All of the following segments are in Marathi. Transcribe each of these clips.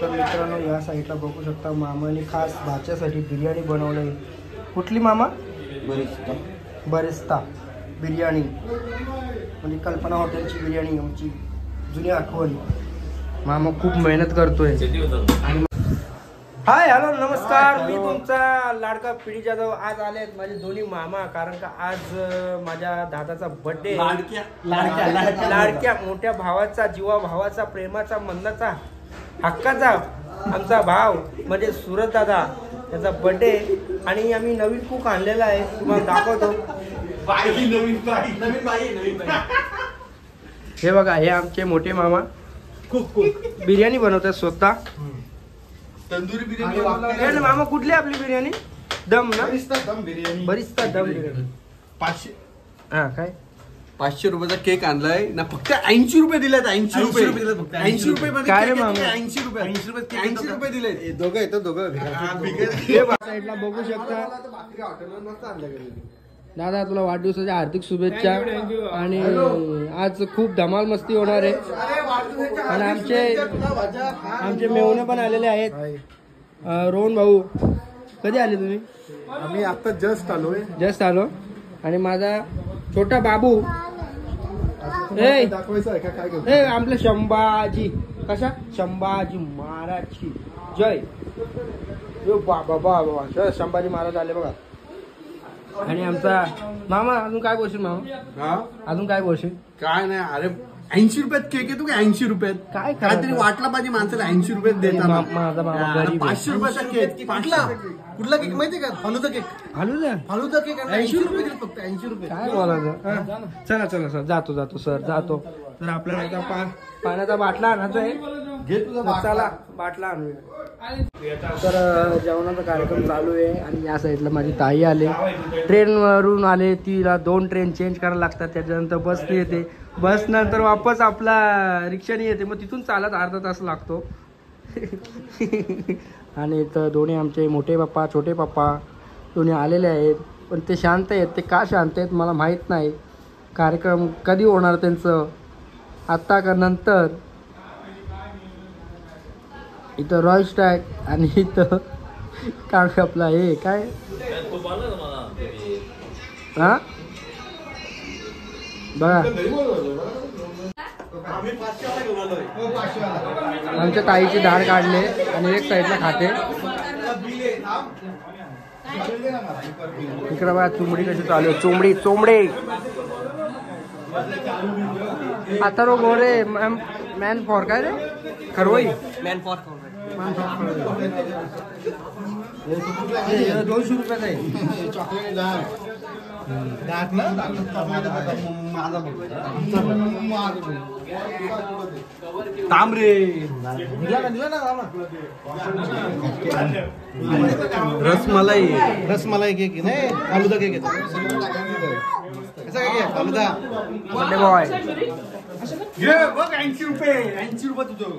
तर मित्रांनो या साईडला बघू शकता मामाने खास भाच्यासाठी बिर्याणी बनवलं आहे. कुठली मामा? बरिस्ता बिर्याणी, म्हणजे कल्पना हॉटेलची बिर्याणी, आमची जुनी आठवण. मामा खूप मेहनत करतोय. हाय हॅलो नमस्कार, मी तुमचा लाडका पिढी जाधव. आज आलेत माझे दोन्ही मामा, कारण का आज माझ्या दादाचा बर्थडे. लाडक्या मोठ्या भावाचा, जीवा भावाचा, प्रेमाचा, मनाचा, हक्काचा आमचा भाव म्हणजे सूरज दादा, त्याचा बर्थडे. आणि आम्ही नवीन कुक आणलेला आहे, तुम्हाला दाखवतो. हे बघा, हे आमचे मोठे मामा कुक बिर्याणी बनवतात स्वतः. तंदुरी बिर्याणी. मामा कुठली आपली बिर्याणी? दम ना? बरिस्ता दम बिर्याणी. 500. हा काय 500 रुपयाचा केक आणलाय ना, फक्त 80 रुपये दिलेत. 80 रुपये फक्त. 80 रुपये मध्ये काय रे मामा? 80 रुपये 80 रुपये दिलेत. दोघं येतं दोघं साईडला बघू शकता. दादा तुला वाढदिवसाच्या हार्दिक शुभेच्छा. आणि आज खूप धमाल मस्ती होणार आहे. आणि आमचे मेहुणे पण आलेले आहेत. रोहन भाऊ, कधी आले तुम्ही? आम्ही आता जस्ट आलो. आणि माझा छोटा बाबू, दाखवायचं आहे का काय? आपलं शंभाजी, कशा शंभाजी महाराजची जय. बाबा बाबा शंभाजी महाराज आले बघा. आणि आमचा मामा, अजून काय बोलशील मामा? अजून काय बोलशील? काय नाही, अरे 80 रुपयात केक येतो का? 80 रुपयात काय काहीतरी वाटला पाहिजे माणसाला. 80 रुपयात देतात. माझा मामा गरीब. 500 रुपयाचा केक. कुठला केक माहितीये का? फालुदा केक. फालुदा केक 80 रुपये दिले फक्त. 80 रुपये. काय बोलायचं? चला सर, जातो सर, जातो. तर आपल्याला आता पाण्याचा बाटला आणायचा आहे. घे तुझा चला बाटला आणूया. तर जेवणाचा कार्यक्रम चालू आहे. आणि या साईडला माझी ताई आले, ट्रेनवरून आले. तिला 2 ट्रेन चेंज करायला लागतात. त्याच्यानंतर बसने येते, बस नंतर वापस आपला रिक्षाने येते. मग तिथून चालत अर्धा तास लागतो. आणि इथं दोन्ही आमचे मोठे पप्पा, छोटे पप्पा दोन्ही आलेले आहेत. पण ते शांत आहेत. ते का शांत आहेत मला माहीत नाही. कार्यक्रम कधी होणार त्यांचं, आत्ता का नंतर? इथं रॉय स्टॅग आणि इथं काय आपला हे काय हा बघा. आमच्या ताईची डाळ काढले आणि एक साईडला खाते. इकडे बघा चुमडी कशी चालू आहे. चोंबडे आता रो गोरे मॅन फॉर काय रे? खरवई मॅन फॉर 200 रुपयाचा आहे. चॉकलेट तांबरे रसमलाई केक नाही, फालुदा केक येतो. कसा केक? फालुदा बॉय. बघ 80 रुपये तुझं.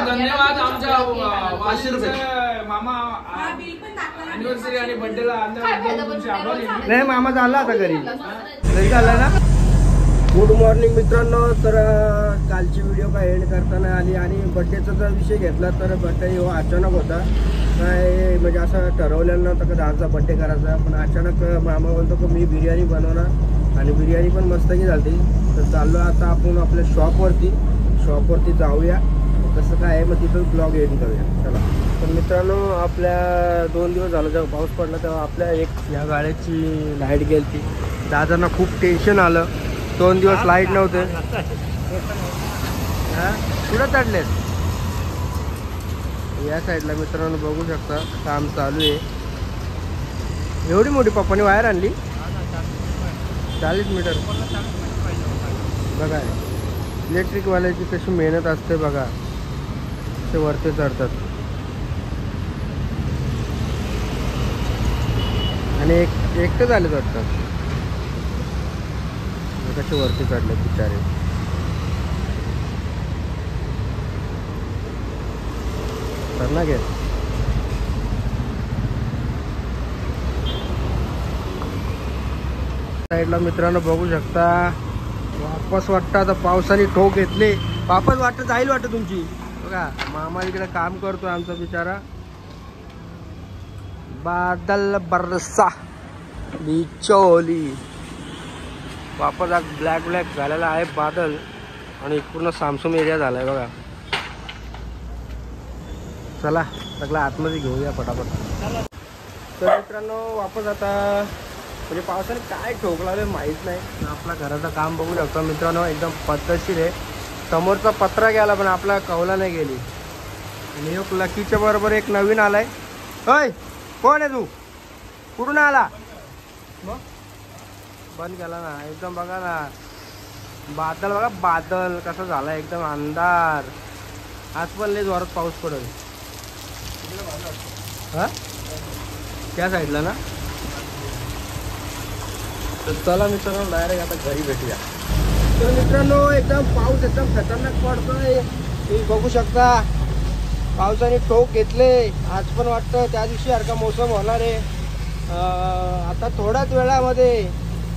धन्यवाद आमच्या मामा अॅनिव्हर्सरी आणि बर्थडेला नाही मामा झाला आता घरी झाला ना. गुड मॉर्निंग मित्रांनो. तर कालची व्हिडिओ काय एंड करताना आली आणि बर्थडेचा जर विषय घेतला तर बर्थडे हो अचानक होता. काय म्हणजे असं ठरवलेलं नव्हतं का दादाचा बर्थडे करायचा, पण अचानक मामा बोलतो की मी बिर्याणी बनवणार आणि बिर्याणी पण मस्तकी झाली. तर चाललो आता आपण आपल्या शॉपवरती जाऊया. कसं काय आहे मग तिथून ब्लॉग एंड करूया. चला. तर मित्रांनो आपल्या 2 दिवस झालं जेव्हा पाऊस पडला तेव्हा आपल्या या गाड्याची लाईट गेली ती. दादांना खूप टेन्शन आलं. 2 दिवस लाईट नव्हते. हां कुठं चढलेत या साईडला मित्रांनो बघू शकता काम चालू आहे. एवढी मोठी पप्पाने वायर आणली 40 मीटर. बघा इलेक्ट्रिकवाल्याची कशी मेहनत असते बघा. ते वरती चढतात आणि एकटं झाले वाटतं. कसे वरती चढले बिचारे. खतरनाक आहे. साईडला मित्रांनो बघू शकता वापस वाटतं आता पावसाने ठोक घेतले. वापस वाटत जाईल वाटत तुमची. बघा मामा इकडे काम करतोय आमचा बिचारा. बादल बरसा बिचोली. वापस आज ब्लॅक झालेला आहे बादल आणि पूर्ण सामसूम एरिया झालाय बघा. चला सगळं आतमध्ये घेऊया पटापट. तर मित्रांनो वापस आता म्हणजे पावसाने काय ठोकला माहीत नाही. आपल्या घराचं काम बघू शकतो मित्रांनो एकदम पद्धतशीर आहे. समोरचा पत्रा गेला पण आपला कौला नाही गेली. आणि एक लकीच्या बरोबर एक नवीन आलाय. होय कोण आहे तू कुठून आला मग बंद केला ना एकदम. बघा ना बादल बघा बादल कसा झाला एकदम अंधार. आज पण लय जोरात पाऊस पडेल. हा त्या साईडला ना. तर चला मित्रांनो डायरेक्ट आता घरी भेटूया. तर मित्रांनो एकदम पाऊस एकदम खतरनाक पडतोय. तुम्ही बघू शकता पावसाने ठोक घेतले. आज पण वाटतं त्या दिवशी सारखा मोसम होणार आहे. आता थोड्याच वेळामध्ये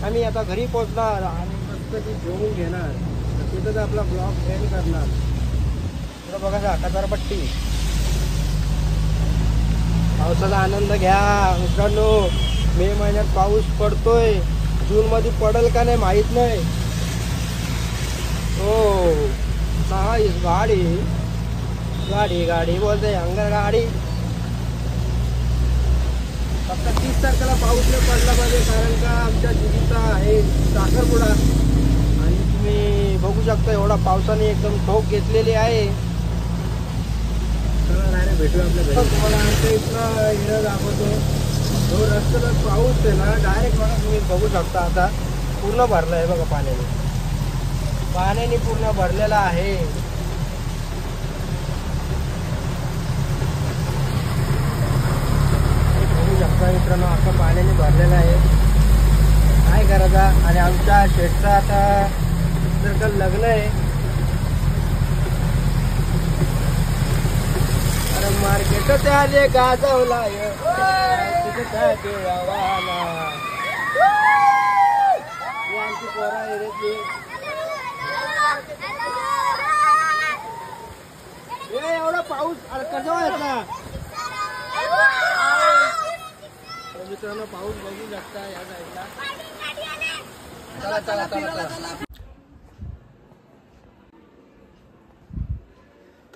आम्ही आता घरी पोहोचणार आणि मस्त ती जेवून घेणार. तिथंच आपला ब्लॉग एंड करणार. थोडं बघा काचारपट्टी. पावसाचा आनंद घ्या मित्रांनो. मे महिन्यात पाऊस पडतोय. जूनमध्ये पडेल का नाही माहीत नाही. हो नाहीस गाडी गाडी गाडी बोलते अंगर गाडी. फक्त 30 तारखेला पाऊस नाही पडला पाहिजे कारण का आमच्या दिदीचा आहे साखरपुडा. आणि तुम्ही बघू शकता एवढा पावसाने एकदम ठोक घेतलेली आहे. डायरेक्ट भेटूया आपल्या घरी. तुम्हाला आमच्या इथं हिरं दाखवतो. जो रस्त्याला पाऊस आहे ना डायरेक्ट बघा तुम्ही बघू शकता आता पूर्ण भरलं आहे बघा. पाण्याने पूर्ण भरलेला आहे. बघू शकता मित्रांनो आता पाण्याने भरलेलं आहे. काय करायचं. आणि आमच्या शेठचं आता जर का लग्न आहे. अरे मार्केट त्याले गाजवला आमची पोरा एरियातली. एवढा पाऊस कसा व्हायचा मित्रांनो. पाऊस बघू शकता या साईडला. चला चला चला चला.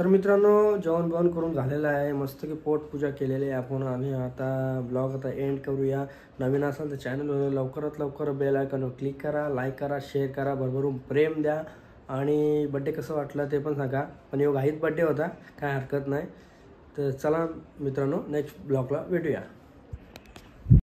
तर मित्रांनो जेवण बिवण करून झालेलं आहे, मस्त की पोटपूजा केलेली आहे आपण आणि आता ब्लॉग आता एंड करूया. नवीन असाल तर चॅनल लवकरात लवकर बेल आयकॉनवर क्लिक करा, लाईक करा, शेअर करा, भरभरून प्रेम द्या आणि बड्डे कसं वाटलं ते पण सांगा. पण यो घाईत बड्डे होता, काय हरकत नाही. तर चला मित्रांनो नेक्स्ट ब्लॉगला भेटूया.